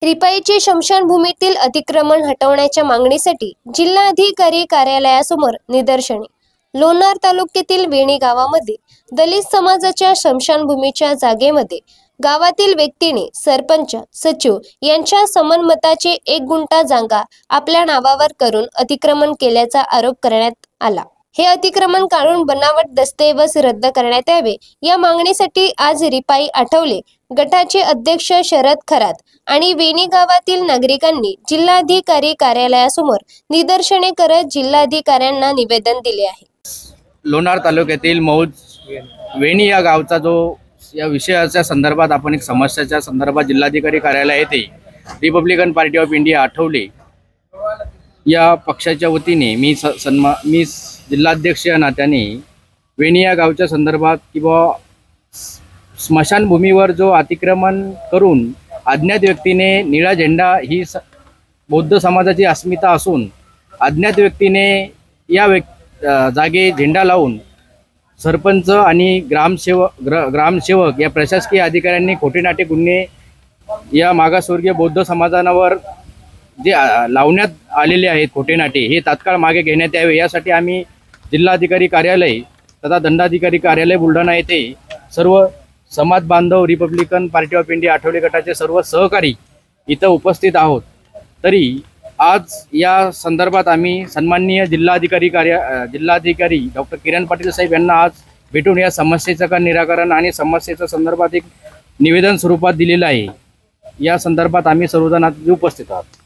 रिपाईची स्मशानभूमीतील अतिक्रमण हटवण्याच्या मागणीसाठी जिल्हाधिकारी कार्यालयासमोर निदर्शने। लोणार तालुक्यातील वेणी गावामध्ये दलित समाजाच्या स्मशानभूमीच्या जागेमध्ये गावातील व्यक्तीने सरपंच, सचिव यांच्या समन्मताचे 1 गुंठा जागा आपल्या नावावर करून अतिक्रमण केल्याचा आरोप करण्यात आला। हे अतिक्रमण काढून बनावट दस्तऐवज रद्द करण्यात यावे या मागणीसाठी आज रिपाई आठवले गटाचे अध्यक्ष शरद खरात आणि वेणी गावातील नागरिकांनी जिल्हाधिकारी कार्यालयासमोर निदर्शने करत जिल्हाधिकाऱ्यांना निवेदन दिले आहे। लोणार तालुक्यातील मौज वेणी या गावचा जो या विषयाच्या संदर्भात आपण एक समस्याच्या संदर्भात जिल्हाधिकारी कार्यालय येथे Republican party of India Athawale या पक्षाच्या वतीने मी जिल्हाध्यक्ष या नात्याने वेणी या गावच्या संदर्भात किंवा स्मशानभूमीवर जो अतिक्रमण करून अज्ञात व्यक्तीने निळा झेंडा ही बौद्ध समाजाची अस्मिता असून अज्ञात व्यक्तीने या जागे झेंडा लावून सरपंच आणि ग्रामसेवक या प्रशासकीय अधिकाऱ्यांनी खोटेनाटे गुन्हे या मागासवर्गीय बौद्ध समाजावर जे लावण्यात आलेले आहेत खोटेनाटे हे तात्काळ मागे घेण्यात यावे यासाठी आम्ही जिल्हाधिकारी कार्यालय तथा दंडाधिकारी कार्यालय बुलढाणा येथे सर्व समाज बांधव Republican party of India Athawale गटाचे सर्व सहकारी इथं उपस्थित आहोत। तरी आज या संदर्भात आम्ही सन्माननीय जिल्हाधिकारी डॉक्टर किरण पाटील साहेब यांना आज भेटून या समस्येचं निराकरण आणि समस्येच्या संदर्भात एक निवेदन स्वरूपात दिलेलं आहे। या संदर्भात आम्ही सर्वजण उपस्थित आहोत।